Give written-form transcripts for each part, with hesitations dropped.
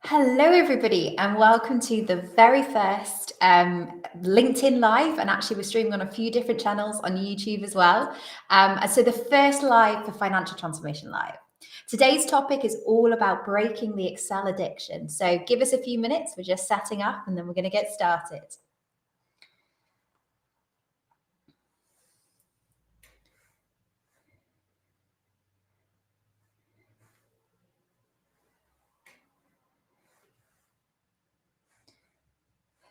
Hello, everybody, and welcome to the very first LinkedIn Live. And actually, we're streaming on a few different channels on YouTube as well. So the first live for Financial Transformation Live. Today's topic is all about breaking the Excel addiction. So give us a few minutes. We're just setting up, and then we're going to get started.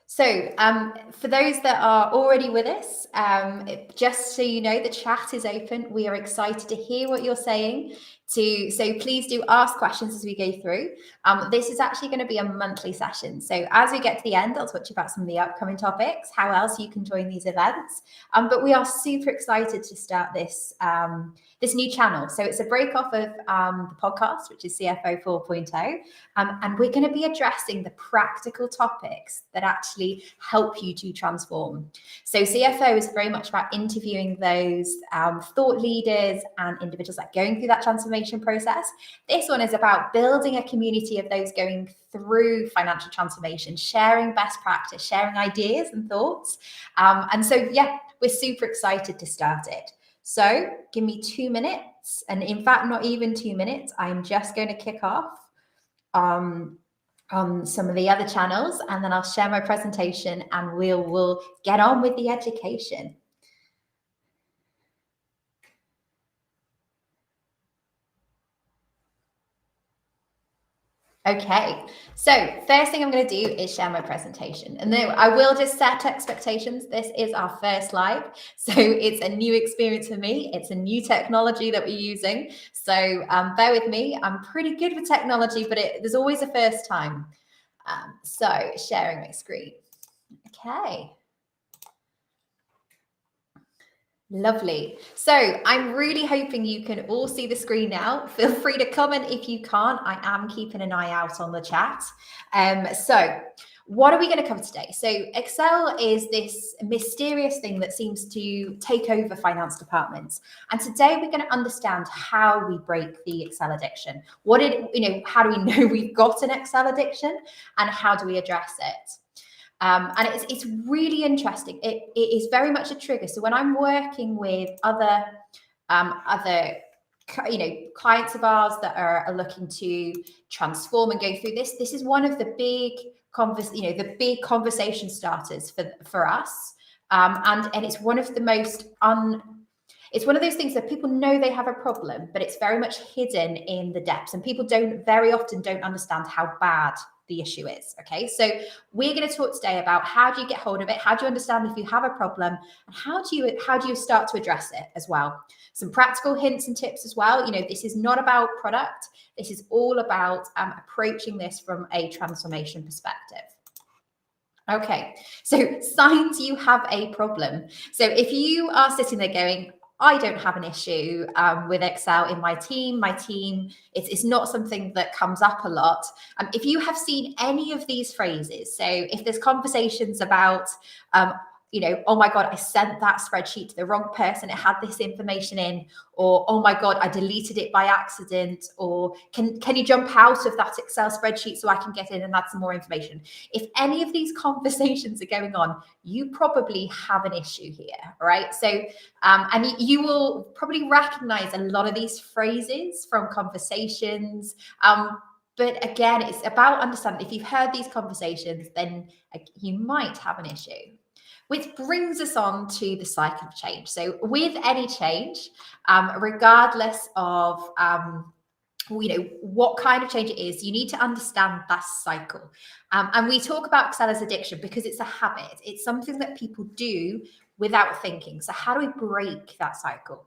So for those that are already with us, just so you know, the chat is open. We are excited to hear what you're saying. So please do ask questions as we go through. This is actually going to be a monthly session. So as we get to the end, I'll talk to you about some of the upcoming topics, how else you can join these events. But we are super excited to start this new channel. So it's a break off of the podcast, which is CFO 4.0. And we're going to be addressing the practical topics that actually help you to transform. So CFO is very much about interviewing those thought leaders and individuals that are going through that transformation process. This one is about building a community of those going through financial transformation, sharing best practice, sharing ideas and thoughts. And so, yeah, we're super excited to start it. So give me 2 minutes. And in fact, not even 2 minutes. I'm just going to kick off on some of the other channels, and then I'll share my presentation and we'll get on with the education. Okay, so first thing I'm going to do is share my presentation, and then I will just set expectations. This is our first live, so it's a new experience for me. It's a new technology that we're using, so bear with me. I'm pretty good with technology, but there's always a first time. So sharing my screen. Okay. Lovely. So I'm really hoping you can all see the screen now. Feel free to comment if you can't. I am keeping an eye out on the chat. So what are we going to cover today? So Excel is this mysterious thing that seems to take over finance departments. And today we're going to understand how we break the Excel addiction. How do we know we've got an Excel addiction, and how do we address it? And it's really interesting. It is very much a trigger. So when I'm working with other clients of ours that are looking to transform and go through this is one of the big conversation starters for us. And it's one of the most it's one of those things that people know they have a problem, but it's very much hidden in the depths, and people very often don't understand how bad the issue is. Okay, so we're going to talk today about how do you get hold of it, how do you understand if you have a problem, and how do you start to address it as well. Some practical hints and tips as well. This is not about product. This is all about approaching this from a transformation perspective. Okay, so signs you have a problem. So if you are sitting there going, I don't have an issue with Excel in my team. It's not something that comes up a lot. If you have seen any of these phrases, so if there's conversations about, oh my God, I sent that spreadsheet to the wrong person, it had this information in, or oh my God, I deleted it by accident, or can you jump out of that Excel spreadsheet so I can get in and add some more information? If any of these conversations are going on, you probably have an issue here, right? So, and you will probably recognize a lot of these phrases from conversations. But again, it's about understanding if you've heard these conversations, then you might have an issue. Which brings us on to the cycle of change. So with any change, regardless of what kind of change it is, you need to understand that cycle. And we talk about Excel as addiction because it's a habit. It's something that people do without thinking. So how do we break that cycle?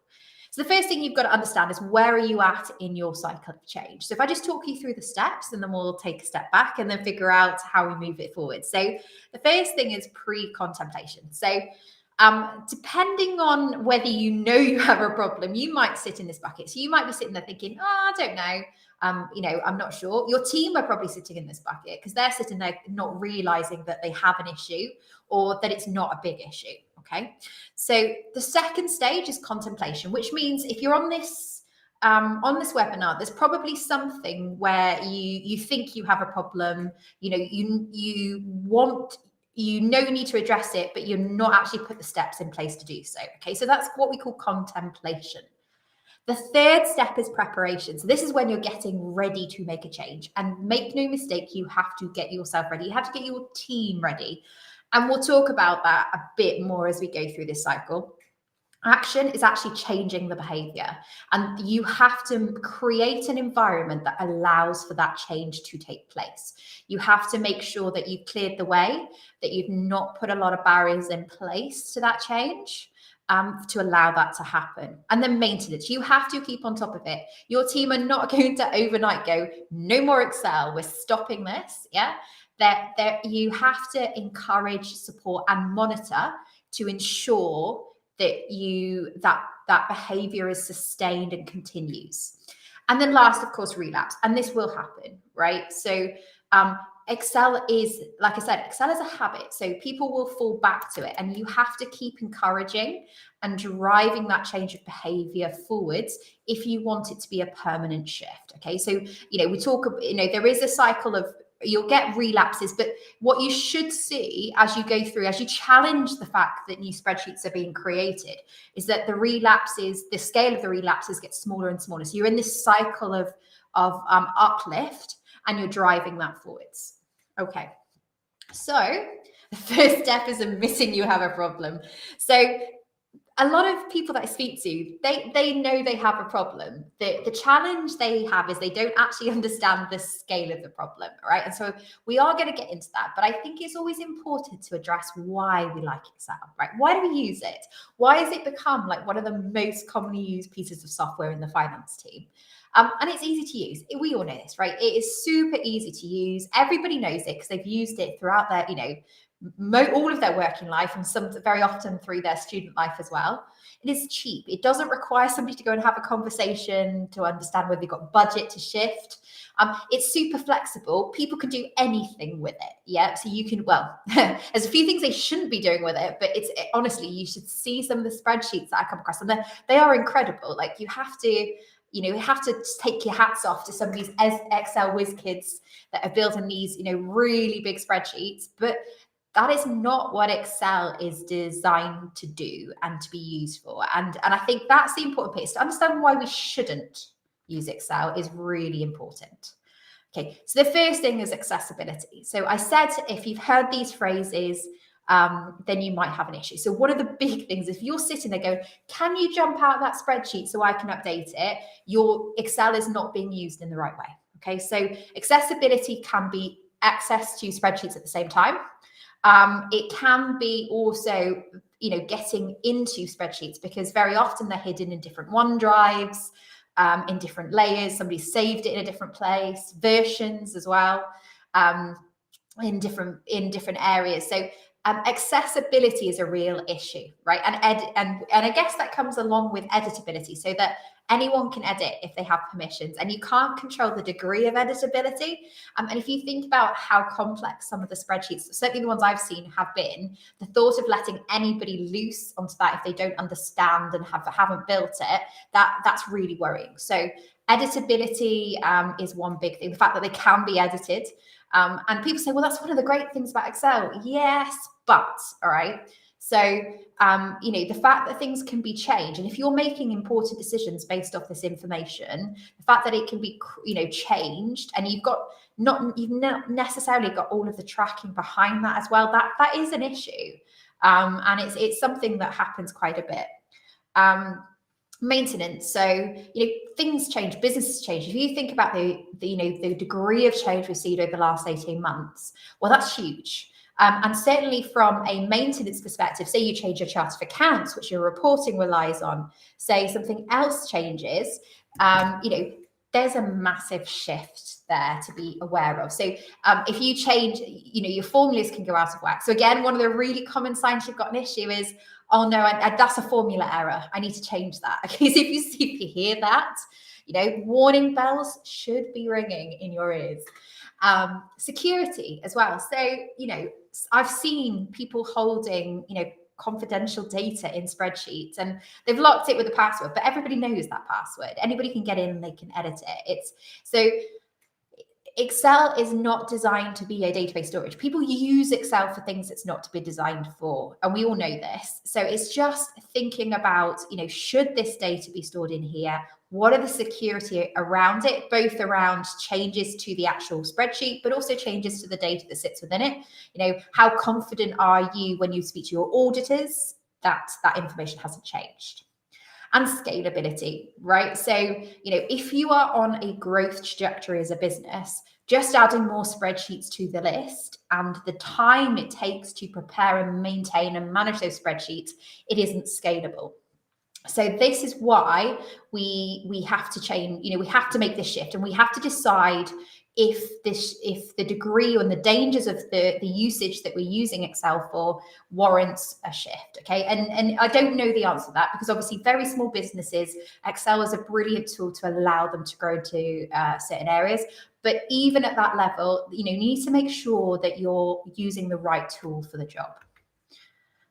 So the first thing you've got to understand is, where are you at in your cycle of change? So if I just talk you through the steps, and then we'll take a step back and then figure out how we move it forward. So the first thing is pre-contemplation. So depending on whether you know you have a problem, you might sit in this bucket. So you might be sitting there thinking, I don't know. I'm not sure. Your team are probably sitting in this bucket because they're sitting there not realizing that they have an issue or that it's not a big issue. Okay. So the second stage is contemplation, which means if you're on this on this webinar, there's probably something where you think you have a problem, you need to address it, but you're not actually put the steps in place to do so. Okay, so that's what we call contemplation. The third step is preparation. So this is when you're getting ready to make a change. And make no mistake, you have to get yourself ready. You have to get your team ready. And we'll talk about that a bit more as we go through this cycle. Action is actually changing the behavior, and you have to create an environment that allows for that change to take place. You have to make sure that you've cleared the way, that you've not put a lot of barriers in place to that change, to allow that to happen. And then maintenance, you have to keep on top of it. Your team are not going to overnight go, no more Excel, we're stopping this. Yeah, that you have to encourage, support, and monitor to ensure that that behavior is sustained and continues. And then last, of course, relapse. And this will happen, right? So Excel is, like I said, Excel is a habit. So people will fall back to it, and you have to keep encouraging and driving that change of behavior forwards if you want it to be a permanent shift. Okay. So, we talk, there is a cycle of, you'll get relapses, but what you should see as you go through, as you challenge the fact that new spreadsheets are being created, is that the scale of the relapses gets smaller and smaller. So you're in this cycle of uplift, and you're driving that forwards. Okay. So the first step is admitting you have a problem. So a lot of people that I speak to, they know they have a problem. The challenge they have is they don't actually understand the scale of the problem, right? And so we are going to get into that, but I think it's always important to address why we like Excel, right? Why do we use it? Why has it become like one of the most commonly used pieces of software in the finance team? And it's easy to use. We all know this, right? It is super easy to use. Everybody knows it because they've used it throughout their, all of their working life, and some very often through their student life as well. It is cheap. It doesn't require somebody to go and have a conversation to understand whether you've got budget to shift. It's super flexible. People can do anything with it. Yeah. So you can, there's a few things they shouldn't be doing with it, but honestly, you should see some of the spreadsheets that I come across, and they are incredible. Like you have to take your hats off to some of these Excel whiz kids that are building these, really big spreadsheets, but that is not what Excel is designed to do and to be used for. And I think that's the important piece. To understand why we shouldn't use Excel is really important. Okay, so the first thing is accessibility. So I said, if you've heard these phrases, then you might have an issue. So one of the big things, if you're sitting there going, can you jump out that spreadsheet so I can update it? Your Excel is not being used in the right way. Okay, so accessibility can be access to spreadsheets at the same time. It can be also, getting into spreadsheets, because very often they're hidden in different OneDrives, in different layers. Somebody saved it in a different place, versions as well, in different areas. So accessibility is a real issue, right? And I guess that comes along with editability, so that anyone can edit if they have permissions, and you can't control the degree of editability. And if you think about how complex some of the spreadsheets, certainly the ones I've seen, have been, the thought of letting anybody loose onto that if they don't understand and haven't built it, that's really worrying. So editability is one big thing. The fact that they can be edited. And people say, well, that's one of the great things about Excel. Yes, but, all right. So, the fact that things can be changed, and if you're making important decisions based off this information, the fact that it can be, changed, and you've not necessarily got all of the tracking behind that as well, that is an issue. And it's something that happens quite a bit. Maintenance. So, things change, businesses change. If you think about the degree of change we've seen over the last 18 months, well, that's huge. And certainly from a maintenance perspective, say you change your chart of accounts, which your reporting relies on, say something else changes, there's a massive shift there to be aware of. So if you change, your formulas can go out of whack. So again, one of the really common signs you've got an issue is, oh no, that's a formula error. I need to change that. Okay, so if you hear that, warning bells should be ringing in your ears. Security as well. So, I've seen people holding, confidential data in spreadsheets, and they've locked it with a password, but everybody knows that password. Anybody can get in and they can edit it. It's so Excel is not designed to be a database storage. People use Excel for things it's not to be designed for, and we all know this. So it's just thinking about, should this data be stored in here? What are the security around it, both around changes to the actual spreadsheet, but also changes to the data that sits within it? How confident are you when you speak to your auditors that that information hasn't changed? And scalability, right? So, if you are on a growth trajectory as a business, just adding more spreadsheets to the list and the time it takes to prepare and maintain and manage those spreadsheets, it isn't scalable. So this is why we have to change, we have to make this shift, and we have to decide if the degree and the dangers of the usage that we're using Excel for warrants a shift. Okay. And I don't know the answer to that, because obviously very small businesses, Excel is a brilliant tool to allow them to grow to certain areas. But even at that level, you need to make sure that you're using the right tool for the job.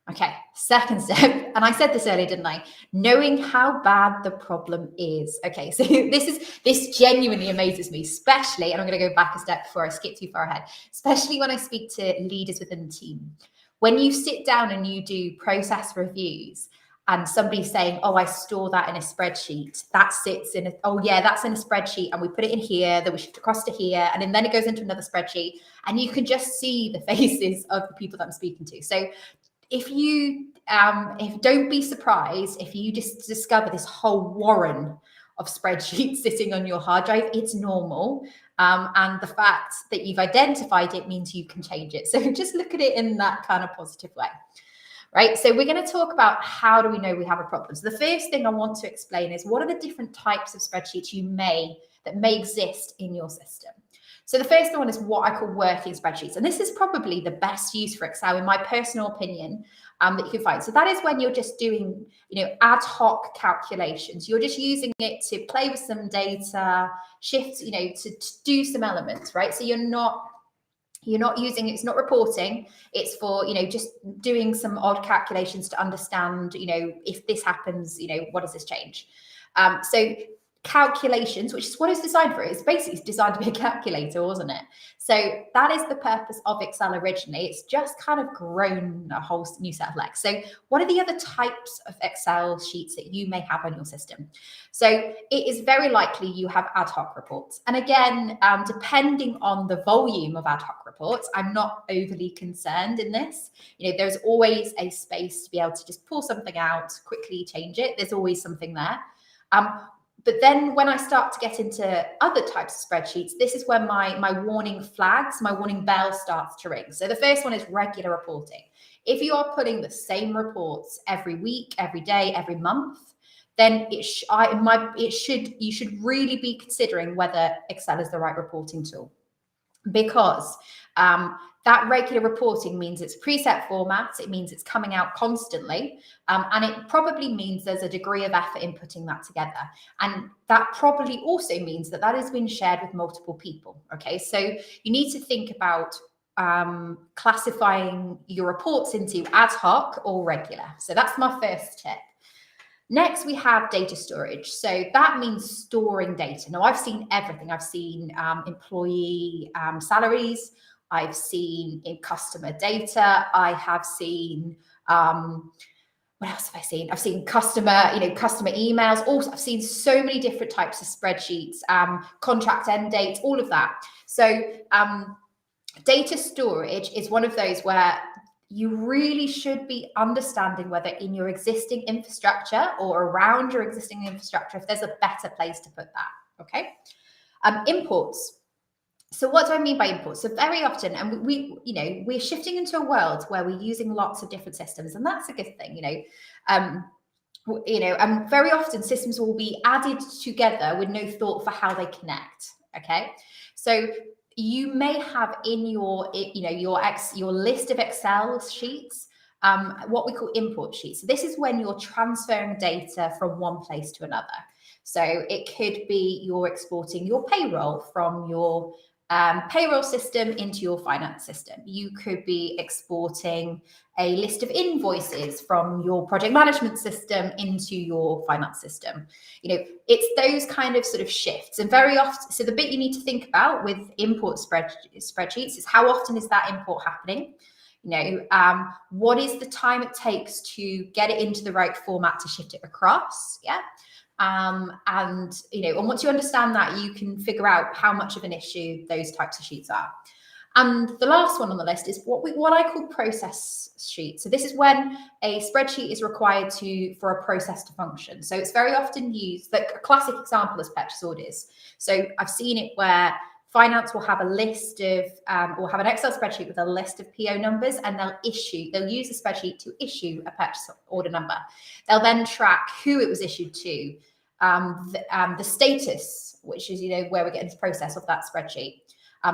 Okay, second step, and I said this earlier, didn't I? Knowing how bad the problem is. Okay, so this genuinely amazes me, especially, and I'm going to go back a step before I skip too far ahead, especially when I speak to leaders within the team. When you sit down and you do process reviews, and somebody's saying, "Oh, I store that in a spreadsheet. That sits in that's in a spreadsheet, and we put it in here. Then we shift across to here, and then it goes into another spreadsheet." And you can just see the faces of the people that I'm speaking to. So if don't be surprised if you just discover this whole warren of spreadsheets sitting on your hard drive. It's normal. And the fact that you've identified it means you can change it. So just look at it in that kind of positive way. Right. So we're going to talk about how do we know we have a problem. So the first thing I want to explain is what are the different types of spreadsheets that may exist in your system. So the first one is what I call working spreadsheets. And this is probably the best use for Excel, in my personal opinion, that you can find. So that is when you're just doing, ad hoc calculations. You're just using it to play with some data, shift, to do some elements, right? So you're not using it's not reporting. It's for, just doing some odd calculations to understand, if this happens, what does this change? So calculations, which is what it's designed for. It's basically designed to be a calculator, wasn't it? So that is the purpose of Excel originally. It's just kind of grown a whole new set of legs. So what are the other types of Excel sheets that you may have on your system? So it is very likely you have ad hoc reports. And again, depending on the volume of ad hoc reports, I'm not overly concerned in this. There's always a space to be able to just pull something out, quickly change it. There's always something there. But then when I start to get into other types of spreadsheets, this is where my warning flags, my warning bell starts to ring. So the first one is regular reporting. If you are putting the same reports every week, every day, every month, then you should really be considering whether Excel is the right reporting tool. Because that regular reporting means it's preset formats, it means it's coming out constantly, and it probably means there's a degree of effort in putting that together. And that probably also means that has been shared with multiple people, okay? So you need to think about classifying your reports into ad hoc or regular. So that's my first tip. Next, we have data storage. So that means storing data. Now, I've seen everything. I've seen employee salaries. I've seen in customer data. I have seen, what else have I seen? I've seen customer emails. Also, I've seen so many different types of spreadsheets, contract end dates, all of that. So data storage is one of those where you really should be understanding whether in your existing infrastructure or around your existing infrastructure, if there's a better place to put that, okay? Imports. So what do I mean by imports? So very often, and we're shifting into a world where we're using lots of different systems, and that's a good thing, and very often systems will be added together with no thought for how they connect, okay? So you may have in your list of Excel sheets, what we call import sheets. So this is when you're transferring data from one place to another. So it could be you're exporting your payroll from your payroll system into your finance system. You could be exporting a list of invoices from your project management system into your finance system. It's those kind of sort of shifts. And very often, so the bit you need to think about with import spreadsheets is how often is that import happening? What is the time it takes to get it into the right format to shift it across? Yeah. And once you understand that, you can figure out how much of an issue those types of sheets are. And the last one on the list is what I call process sheets. So this is when a spreadsheet is required for a process to function. So it's very often used, like a classic example is purchase orders. So I've seen it where finance will have a list of, or have an Excel spreadsheet with a list of PO numbers, and they'll use the spreadsheet to issue a purchase order number. They'll then track who it was issued to, the status, which is, where we're getting this process of that spreadsheet.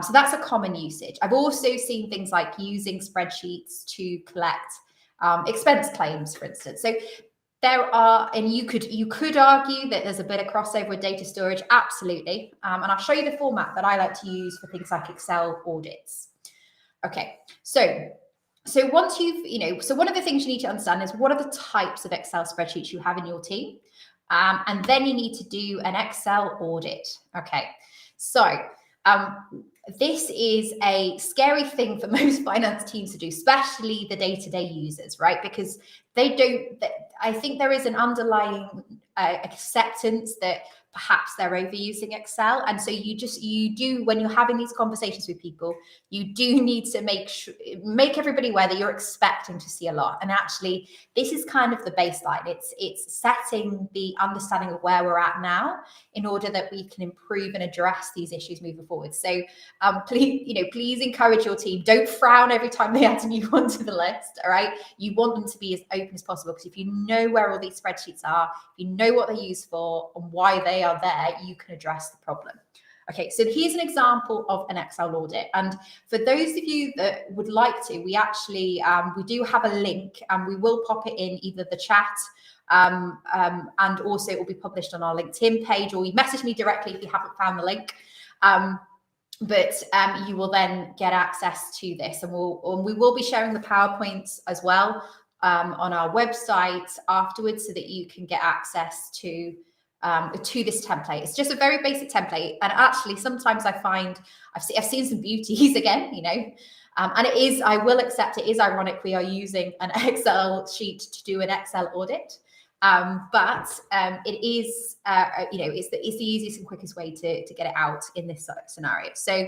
So that's a common usage. I've also seen things like using spreadsheets to collect expense claims, for instance. So there are, and you could argue that there's a bit of crossover with data storage, absolutely. And I'll show you the format that I like to use for things like Excel audits. Okay, so once so one of the things you need to understand is what are the types of Excel spreadsheets you have in your team. And then you need to do an Excel audit. Okay, so this is a scary thing for most finance teams to do, especially the day-to-day users, right? Because I think there is an underlying acceptance that perhaps they're overusing Excel. And so you do, when you're having these conversations with people, you do need to make everybody aware that you're expecting to see a lot. And actually, this is kind of the baseline. It's setting the understanding of where we're at now in order that we can improve and address these issues moving forward. So please encourage your team. Don't frown every time they add a new one to the list, all right? You want them to be as open as possible, because if you know where all these spreadsheets are, if you know what they're used for and why they are there, you can address the problem. Okay, so here's an example of an Excel audit. And for those of you that would like to, we actually, we do have a link, and we will pop it in either the chat and also it will be published on our LinkedIn page, or you message me directly if you haven't found the link. But you will then get access to this, and we will be sharing the PowerPoints as well on our website afterwards, so that you can get access to this template. It's just a very basic template, and actually sometimes I find I've seen some beauties again, and it is, I will accept, it is ironic we are using an Excel sheet to do an Excel audit. But it is, it's the easiest and quickest way to get it out in this scenario. So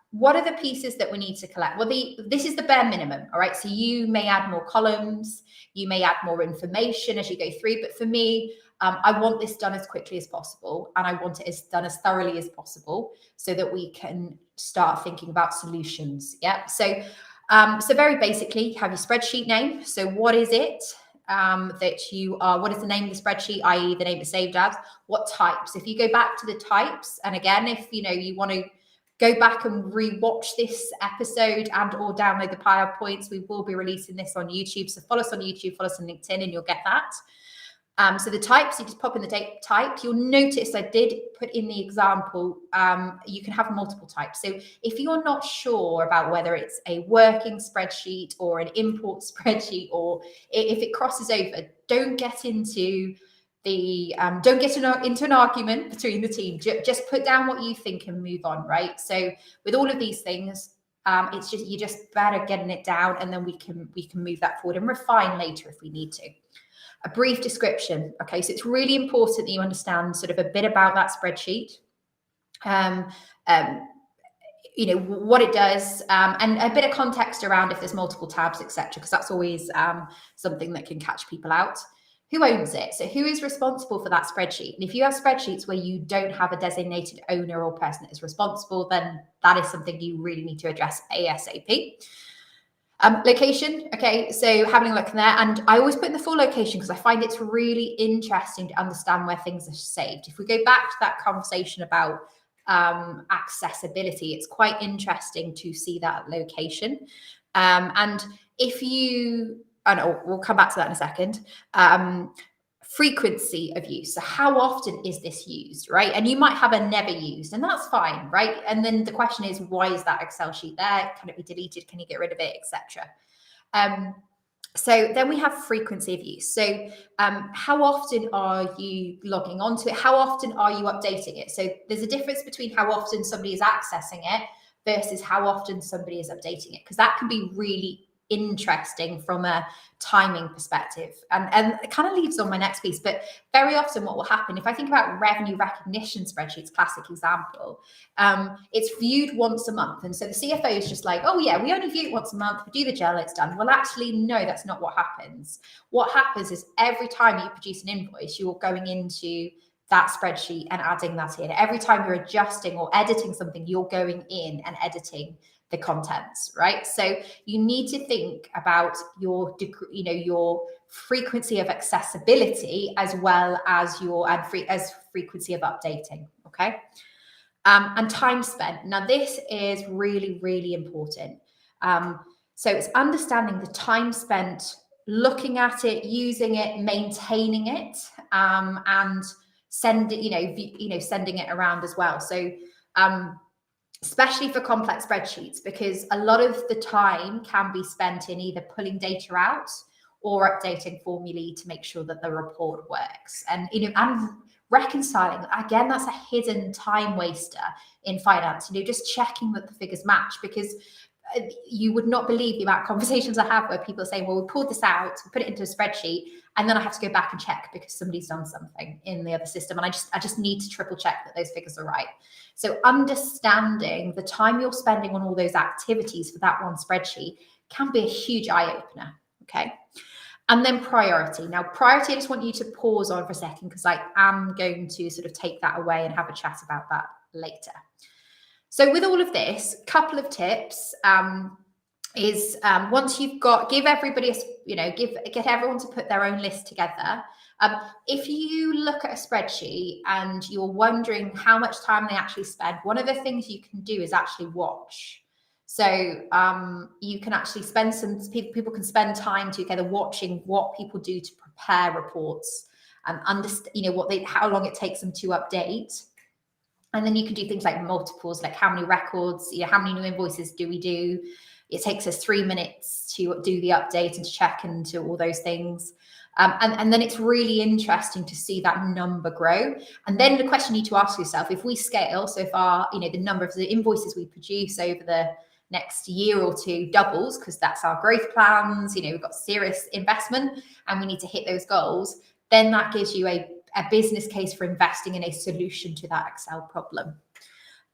what are the pieces that we need to collect? Well, this is the bare minimum, all right? So you may add more columns, you may add more information as you go through, but for me, I want this done as quickly as possible, and I want it done as thoroughly as possible, so that we can start thinking about solutions. Yeah. So very basically, you have your spreadsheet name. So what is it what is the name of the spreadsheet, i.e. the name it's saved as? What types? If you go back to the types, and again, if you want to go back and re-watch this episode and or download the PowerPoints, we will be releasing this on YouTube. So follow us on YouTube, follow us on LinkedIn, and you'll get that. So the types, you just pop in the date type. You'll notice I did put in the example, you can have multiple types. So if you're not sure about whether it's a working spreadsheet or an import spreadsheet, or if it crosses over, don't get into an argument between the team. Just put down what you think and move on, right? So with all of these things, it's just, you're just better getting it down, and then we can move that forward and refine later if we need to. A brief description. Okay, so it's really important that you understand sort of a bit about that spreadsheet, what it does, and a bit of context around if there's multiple tabs, etc., because that's always something that can catch people out. Who owns it? So who is responsible for that spreadsheet? And if you have spreadsheets where you don't have a designated owner or person that is responsible, then that is something you really need to address ASAP. Location. Okay, so having a look in there, and I always put in the full location because I find it's really interesting to understand where things are saved. If we go back to that conversation about accessibility, it's quite interesting to see that location. And if you, we'll come back to that in a second. frequency of use. So how often is this used, right? And you might have a never used, and that's fine, right? And then the question is, why is that Excel sheet there? Can it be deleted? Can you get rid of it, etc.? So then we have frequency of use. So how often are you logging onto it? How often are you updating it? So there's a difference between how often somebody is accessing it versus how often somebody is updating it, because that can be really interesting from a timing perspective. And it kind of leads on my next piece, but very often what will happen, if I think about revenue recognition spreadsheets, classic example, it's viewed once a month. And so the CFO is just like, oh yeah, we only view it once a month, we do the gel, it's done. Well, actually, no, that's not what happens. What happens is every time you produce an invoice, you're going into that spreadsheet and adding that in. Every time you're adjusting or editing something, you're going in and editing the contents, right? So you need to think about your, your frequency of accessibility as well as your frequency of updating, okay? And time spent. Now, this is really, really important. So it's understanding the time spent looking at it, using it, maintaining it, and sending it around as well. So especially for complex spreadsheets, because a lot of the time can be spent in either pulling data out or updating formulae to make sure that the report works. And and reconciling, again, that's a hidden time waster in finance, just checking that the figures match, because you would not believe the amount of conversations I have where people are saying, well, we pulled this out, we put it into a spreadsheet, and then I have to go back and check because somebody's done something in the other system. And I just need to triple check that those figures are right. So understanding the time you're spending on all those activities for that one spreadsheet can be a huge eye opener. Okay. And then priority. Now, priority, I just want you to pause on for a second, because I am going to sort of take that away and have a chat about that later. So with all of this, a couple of tips is once you've got, give everybody get everyone to put their own list together. If you look at a spreadsheet and you're wondering how much time they actually spend, one of the things you can do is actually watch. So you can actually spend people can spend time together watching what people do to prepare reports and understand, how long it takes them to update. And then you can do things like multiples, like how many records, how many new invoices do we do? It takes us 3 minutes to do the update and to check into all those things. And then it's really interesting to see that number grow. And then the question you need to ask yourself, if we scale, so if our, the number of the invoices we produce over the next year or two doubles, because that's our growth plans, we've got serious investment and we need to hit those goals, then that gives you a business case for investing in a solution to that Excel problem.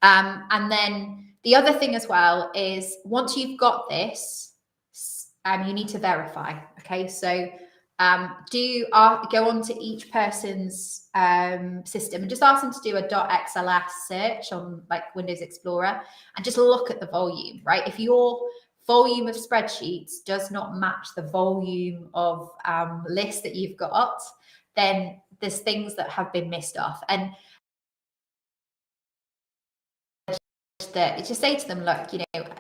And then the other thing as well is once you've got this, you need to verify. Okay, so go on to each person's system and just ask them to do a .xls search on like Windows Explorer and just look at the volume, right? If your volume of spreadsheets does not match the volume of lists that you've got, then there's things that have been missed off. And that just say to them, look,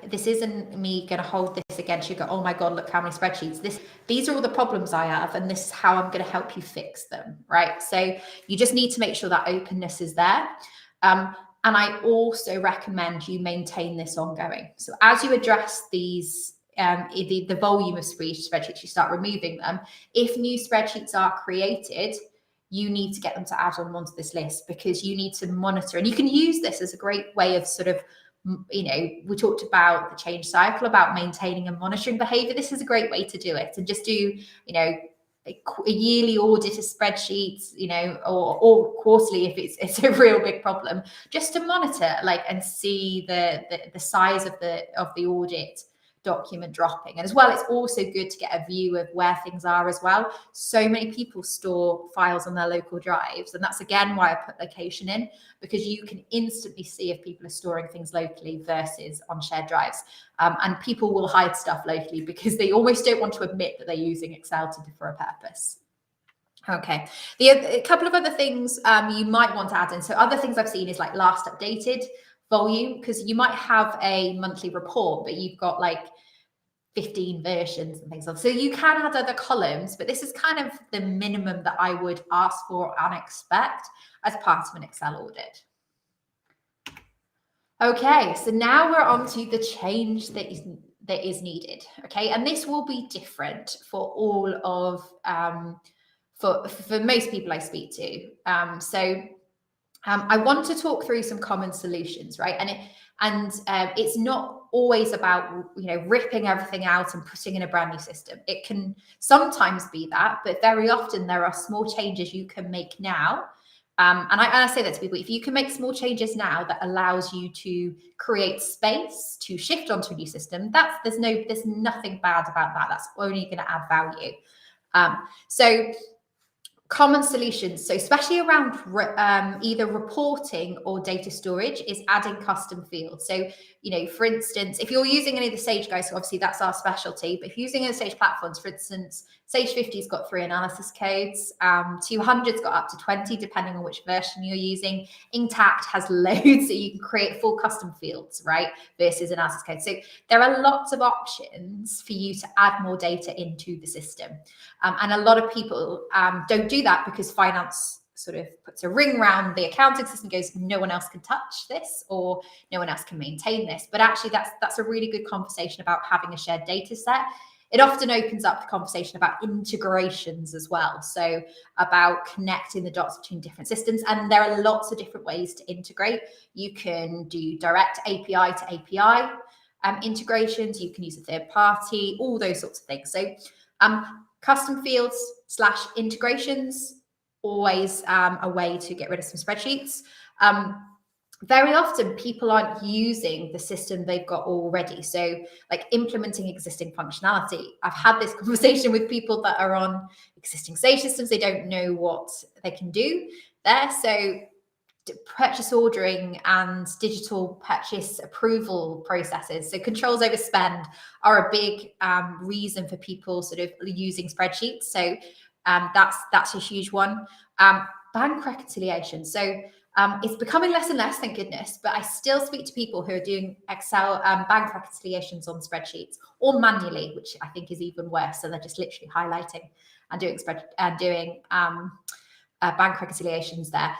this isn't me going to hold this against you. Go, oh my God, look how many spreadsheets. These are all the problems I have, and this is how I'm going to help you fix them, right? So you just need to make sure that openness is there. And I also recommend you maintain this ongoing. So as you address these, the volume of spreadsheets, you start removing them. If new spreadsheets are created, you need to get them to add on onto this list, because you need to monitor. And you can use this as a great way of sort of, we talked about the change cycle, about maintaining and monitoring behavior. This is a great way to do it. And just do, a yearly audit of spreadsheets, or quarterly if it's a real big problem, just to monitor and see the size of the audit document dropping. And as well, it's also good to get a view of where things are as well. So many people store files on their local drives, and that's again why I put location in, because you can instantly see if people are storing things locally versus on shared drives. And people will hide stuff locally because they almost don't want to admit that they're using Excel for a purpose. Okay, a couple of other things you might want to add in. So other things I've seen is like last updated volume, because you might have a monthly report, but you've got 15 versions and things like that. So you can add other columns, but this is kind of the minimum that I would ask for and expect as part of an Excel audit. Okay, so now we're on to the change that is needed. Okay, and this will be different for all of for most people I speak to. I want to talk through some common solutions, right? And it's not always about, you know, ripping everything out and putting in a brand new system. It can sometimes be that, but very often there are small changes you can make now. And I say that to people, if you can make small changes now that allows you to create space to shift onto a new system, there's nothing bad about that. That's only going to add value. So common solutions, so especially around either reporting or data storage, is adding custom fields. So, you know, for instance, if you're using any of the Sage guys, so obviously that's our specialty, but if you're using any Sage platforms, for instance, Sage 50's got 3 analysis codes, 200's got up to 20, depending on which version you're using. Intact has loads, so you can create full custom fields, right, versus analysis code. So there are lots of options for you to add more data into the system. And a lot of people don't do that because finance sort of puts a ring around the accounting system, goes, no one else can touch this or no one else can maintain this. But actually that's a really good conversation about having a shared data set. It often opens up the conversation about integrations as well. So about connecting the dots between different systems. And there are lots of different ways to integrate. You can do direct API to API integrations. You can use a third party, all those sorts of things. So custom fields / integrations, always a way to get rid of some spreadsheets. Very often people aren't using the system they've got already. So like implementing existing functionality. I've had this conversation with people that are on existing Sage systems. They don't know what they can do there. So purchase ordering and digital purchase approval processes. So controls over spend are a big reason for people sort of using spreadsheets. So that's a huge one. Bank reconciliation. So it's becoming less and less, thank goodness, but I still speak to people who are doing Excel bank reconciliations on spreadsheets or manually, which I think is even worse. So they're just literally highlighting and doing bank reconciliations there.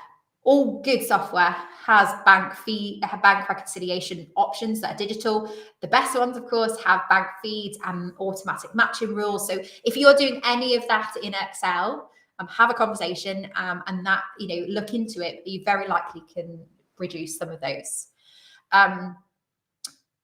All good software has bank reconciliation options that are digital. The best ones, of course, have bank feeds and automatic matching rules. So if you're doing any of that in Excel, have a conversation and that, you know, look into it. You very likely can reduce some of those.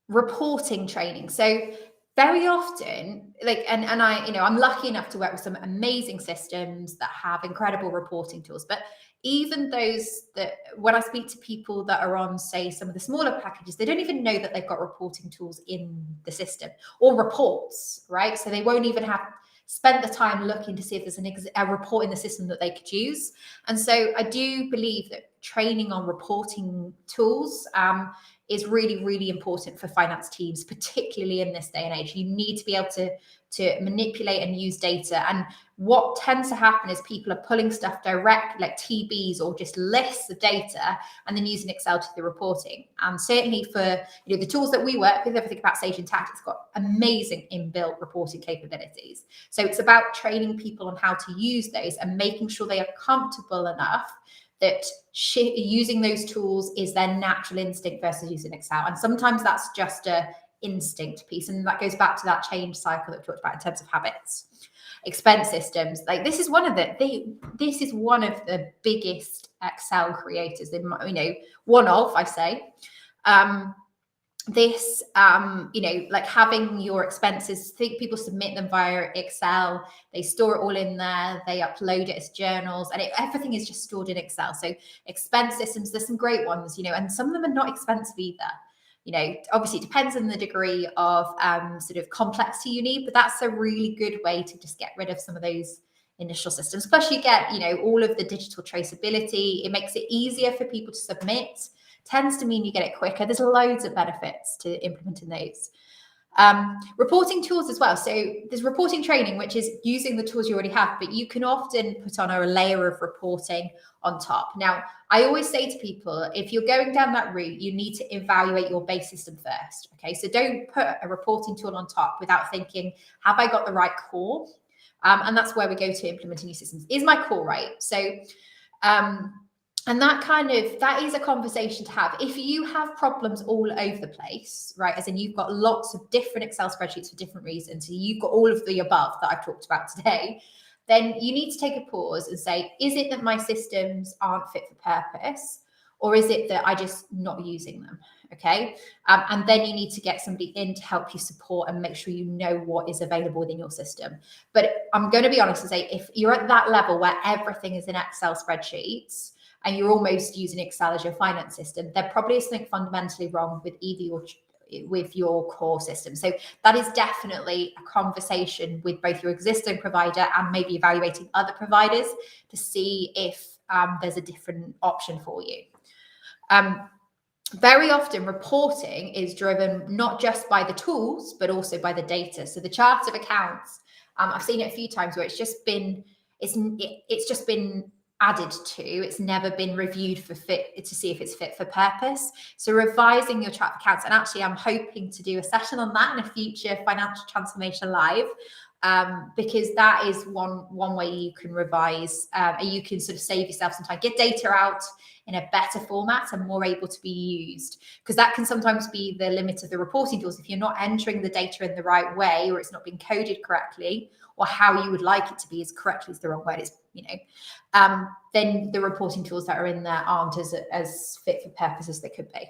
Reporting training. So very often, like, and I, you know, I'm lucky enough to work with some amazing systems that have incredible reporting tools, but even those that, when I speak to people that are on, say, some of the smaller packages, they don't even know that they've got reporting tools in the system or reports, right? So they won't even have spent the time looking to see if there's a report in the system that they could use. And so I do believe that training on reporting tools is really, really important for finance teams, particularly in this day and age. You need to be able to manipulate and use data. And what tends to happen is people are pulling stuff direct, like TBs or just lists of data, and then using Excel to do the reporting. And certainly for, you know, the tools that we work with, everything about Sage Intact, it's got amazing inbuilt reporting capabilities. So it's about training people on how to use those and making sure they are comfortable enough that using those tools is their natural instinct versus using Excel. And sometimes that's just a instinct piece. And that goes back to that change cycle that we talked about in terms of habits. Expense systems, like this is one of the biggest Excel creators, you know, you know, like having your expenses, people submit them via Excel, they store it all in there, they upload it as journals, and everything is just stored in Excel. So expense systems, there's some great ones, you know, and some of them are not expensive either. You know, obviously it depends on the degree of sort of complexity you need, but that's a really good way to just get rid of some of those initial systems. Plus you get, you know, all of the digital traceability. It makes it easier for people to submit. Tends to mean you get it quicker. There's loads of benefits to implementing those. Reporting tools as well. So there's reporting training, which is using the tools you already have, but you can often put on a layer of reporting on top. Now, I always say to people, if you're going down that route, you need to evaluate your base system first. Okay, so don't put a reporting tool on top without thinking, have I got the right core? And that's where we go to implementing new systems. Is my core right? So and that is a conversation to have. If you have problems all over the place, right, as in you've got lots of different Excel spreadsheets for different reasons, so you've got all of the above that I've talked about today, then you need to take a pause and say, is it that my systems aren't fit for purpose? Or is it that I just not using them? Okay. And then you need to get somebody in to help you support and make sure you know what is available within your system. But I'm going to be honest and say, if you're at that level where everything is in Excel spreadsheets, and you're almost using Excel as your finance system, there probably is something fundamentally wrong with with your core system. So that is definitely a conversation with both your existing provider and maybe evaluating other providers to see if there's a different option for you. Very often reporting is driven not just by the tools, but also by the data. So the chart of accounts, I've seen it a few times where it's just been added to, it's never been reviewed to see if it's fit for purpose. So revising your chart of accounts, and actually I'm hoping to do a session on that in a future Financial Transformation Live, because that is one way you can revise, you can sort of save yourself some time, get data out in a better format and more able to be used, because that can sometimes be the limit of the reporting tools. If you're not entering the data in the right way, or it's not being coded correctly, or how you would like it to be as correctly is the wrong word, then the reporting tools that are in there aren't as fit for purpose as they could be.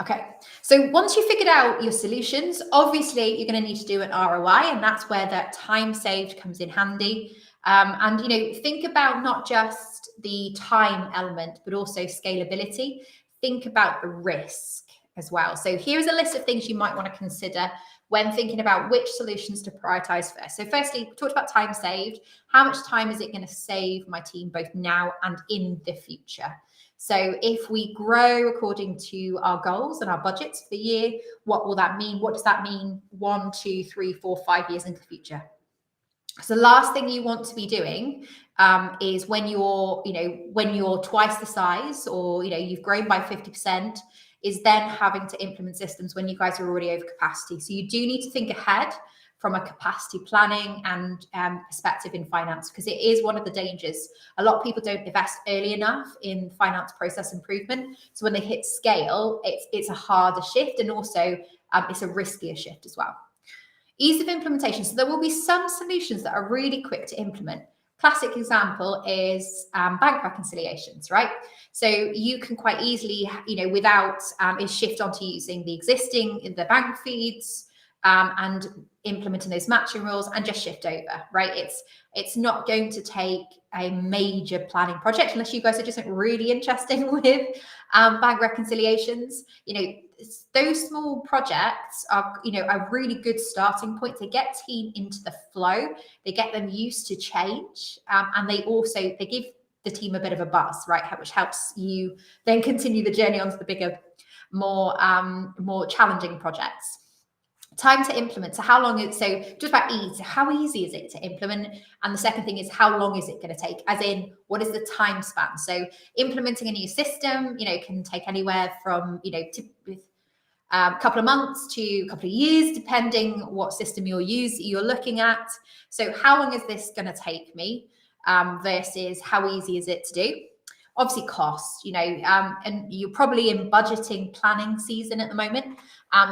Okay, so once you've figured out your solutions, obviously you're going to need to do an ROI, and that's where that time saved comes in handy. And think about not just the time element, but also scalability. Think about the risk as well. So here's a list of things you might want to consider when thinking about which solutions to prioritize first. So firstly, we talked about time saved. How much time is it going to save my team both now and in the future? So if we grow according to our goals and our budgets for the year, what will that mean? What does that mean 1, 2, 3, 4, 5 years into the future? So the last thing you want to be doing is when you're twice the size, or you've grown by 50%, is then having to implement systems when you guys are already over capacity. So you do need to think ahead from a capacity planning and perspective in finance, because it is one of the dangers. A lot of people don't invest early enough in finance process improvement. So when they hit scale, it's a harder shift, and also it's a riskier shift as well. Ease of implementation. So there will be some solutions that are really quick to implement. Classic example is bank reconciliations, right? So you can quite easily, without shift onto using the bank feeds and implementing those matching rules and just shift over, right? It's not going to take a major planning project unless you guys are just really interested with bank reconciliations. Those small projects are, a really good starting point to get team into the flow. They get them used to change, and they give the team a bit of a buzz, right? Which helps you then continue the journey onto the bigger, more challenging projects. Time to implement. So just about ease. How easy is it to implement? And the second thing is, how long is it going to take? As in, what is the time span? So implementing a new system, can take anywhere from, a couple of months to a couple of years, depending what system you're looking at. So how long is this going to take me versus how easy is it to do? Obviously cost, and you're probably in budgeting planning season at the moment.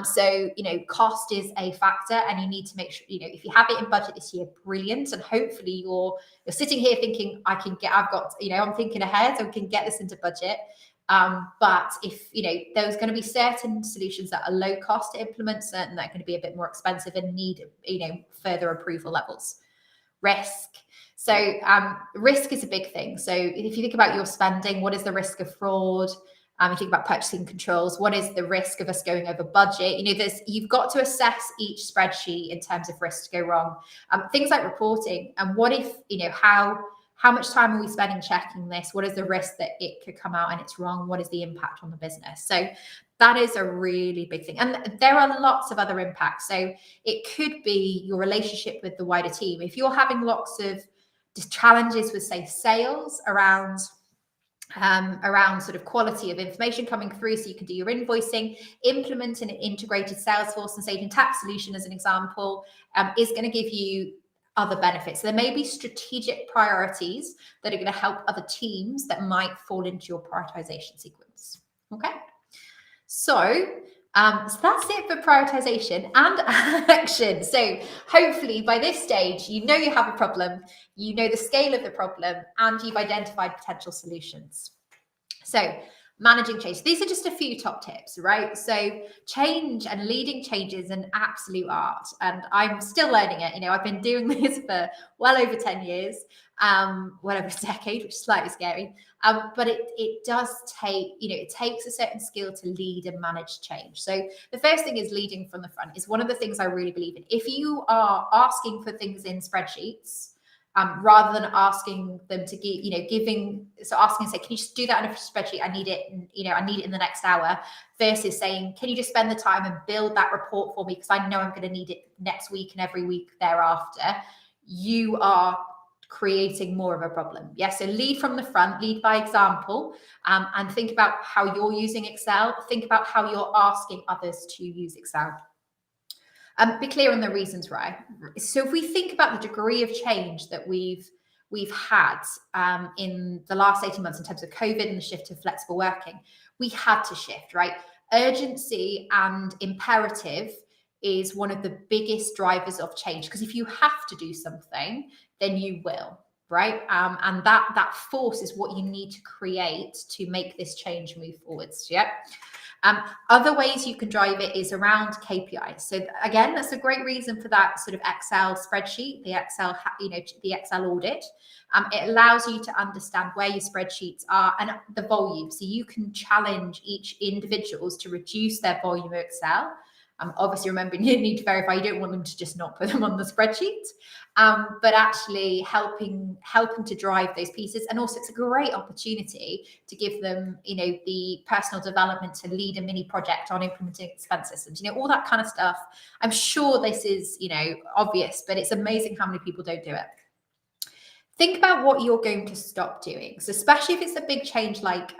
So, cost is a factor, and you need to make sure, if you have it in budget this year, brilliant. And hopefully you're sitting here thinking, I'm thinking ahead, so we can get this into budget. But if, there's going to be certain solutions that are low cost to implement, certain that are going to be a bit more expensive and need, further approval levels. Risk. So risk is a big thing. So if you think about your spending, what is the risk of fraud? You think about purchasing controls. What is the risk of us going over budget? You've got to assess each spreadsheet in terms of risk to go wrong. Things like reporting. And what if, how much time are we spending checking this? What is the risk that it could come out and it's wrong? What is the impact on the business? So That is a really big thing. And there are lots of other impacts. So it could be your relationship with the wider team. If you're having lots of challenges with, say, sales around sort of quality of information coming through so you can do your invoicing, implement an integrated Salesforce and Sage Intacct solution as an example, is going to give you other benefits. So there may be strategic priorities that are going to help other teams that might fall into your prioritization sequence. Okay. So that's it for prioritization and action. So hopefully by this stage, you know you have a problem, you know the scale of the problem, and you've identified potential solutions. So managing change. These are just a few top tips, right? So change and leading change is an absolute art, and I'm still learning it. You know, I've been doing this for well over 10 years, well over a decade, which is slightly scary. But it does take, you know, it takes a certain skill to lead and manage change. So the first thing is leading from the front is one of the things I really believe in. If you are asking for things in spreadsheets, rather than asking them to give, you know, asking, say, can you just do that in a spreadsheet? I need it, I need it in the next hour, versus saying, can you just spend the time and build that report for me? Because I know I'm going to need it next week and every week thereafter. You are creating more of a problem. Yes. So lead from the front, lead by example, and think about how you're using Excel. Think about how you're asking others to use Excel. Be clear on the reasons why. So if we think about the degree of change that we've had in the last 18 months in terms of COVID and the shift to flexible working, we had to shift, right? Urgency and imperative is one of the biggest drivers of change, because if you have to do something, then you will, right? And that force is what you need to create to make this change move forwards. Yeah. Other ways you can drive it is around KPIs. So again, that's a great reason for that sort of Excel spreadsheet, the Excel audit. It allows you to understand where your spreadsheets are and the volume. So you can challenge each individuals to reduce their volume of Excel. Obviously, remember, you need to verify. You don't want them to just not put them on the spreadsheet, but actually helping to drive those pieces. And also, it's a great opportunity to give them, the personal development to lead a mini project on implementing expense systems. All that kind of stuff. I'm sure this is, obvious, but it's amazing how many people don't do it. Think about what you're going to stop doing. So, especially if it's a big change like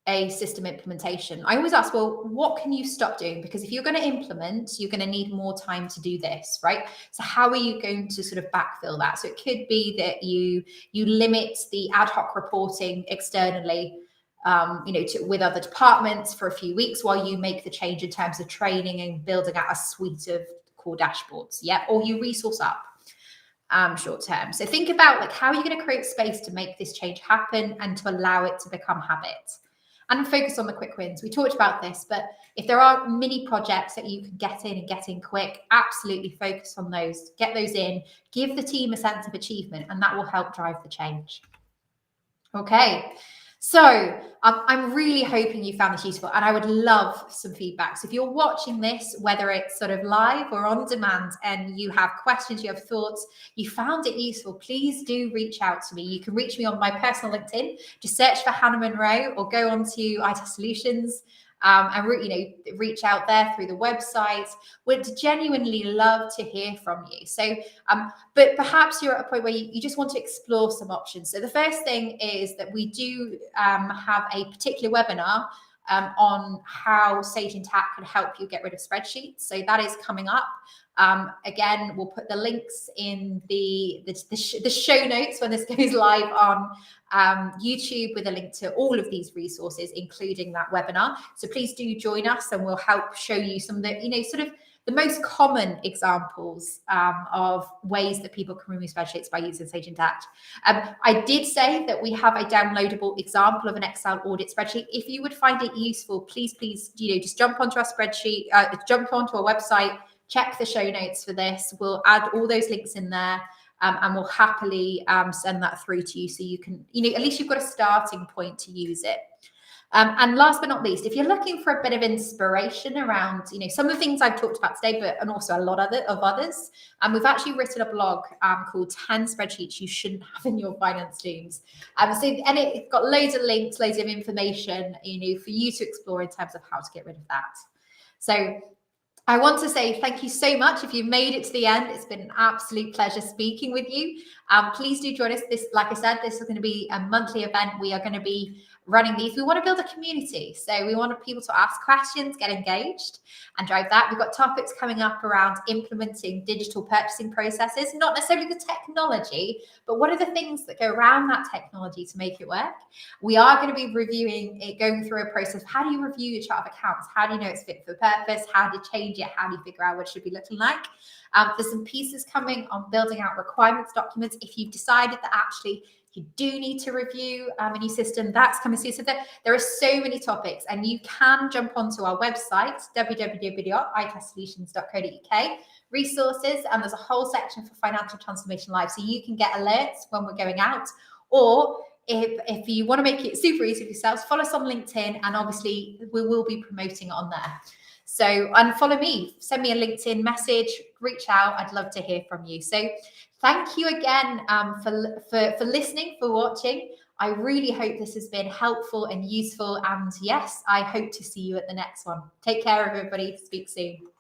a system implementation, I always ask, well, what can you stop doing? Because if you're going to implement, you're going to need more time to do this, right? So how are you going to sort of backfill that? So it could be that you limit the ad hoc reporting externally, with other departments for a few weeks while you make the change in terms of training and building out a suite of core dashboards. Yeah, or you resource up short term. So think about how are you going to create space to make this change happen and to allow it to become habit. And focus on the quick wins. We talked about this, but if there are mini projects that you can get in quick, absolutely focus on those, get those in, give the team a sense of achievement, and that will help drive the change. Okay, so I'm really hoping you found this useful, and I would love some feedback. So if you're watching this, whether it's sort of live or on demand, and you have questions, you have thoughts, you found it useful, please do reach out to me. You can reach me on my personal LinkedIn. Just search for Hannah Munro or go on to IT Solutions and reach out there through the website. Would genuinely love to hear from you. So, but perhaps you're at a point where you just want to explore some options. So the first thing is that we do have a particular webinar on how Sage Intacct can help you get rid of spreadsheets. So that is coming up. Again, we'll put the links in the show notes when this goes live on YouTube, with a link to all of these resources, including that webinar. So please do join us, and we'll help show you some of the, sort of the most common examples of ways that people can remove spreadsheets by using Sage Intacct. I did say that we have a downloadable example of an Excel audit spreadsheet. If you would find it useful, please, just jump onto our spreadsheet, jump onto our website, check the show notes for this. We'll add all those links in there, and we'll happily send that through to you, so you can, at least you've got a starting point to use it. And last but not least, if you're looking for a bit of inspiration around, some of the things I've talked about today, and also a lot of others, we've actually written a blog called 10 Spreadsheets You Shouldn't Have in Your Finance Teams. And it's got loads of links, loads of information, for you to explore in terms of how to get rid of that. So I want to say thank you so much. If you've made it to the end, it's been an absolute pleasure speaking with you. Please do join us. Like I said, this is going to be a monthly event. We are going to be running these. We want to build a community. So we want people to ask questions, get engaged, and drive that. We've got topics coming up around implementing digital purchasing processes, not necessarily the technology, but what are the things that go around that technology to make it work? We are going to be reviewing it, going through a process. How do you review your chart of accounts? How do you know it's fit for purpose? How do you change it? How do you figure out what it should be looking like? There's some pieces coming on building out requirements documents. If you've decided that actually you do need to review a new system, that's coming soon. So there are so many topics, and you can jump onto our website, www.itestsolutions.co.uk, resources, and there's a whole section for Financial Transformation Live, so you can get alerts when we're going out. Or if you want to make it super easy for yourselves, follow us on LinkedIn, and obviously we will be promoting it on there. So, and follow me, send me a LinkedIn message, reach out. I'd love to hear from you. So thank you again for listening, for watching. I really hope this has been helpful and useful. And yes, I hope to see you at the next one. Take care, everybody. Speak soon.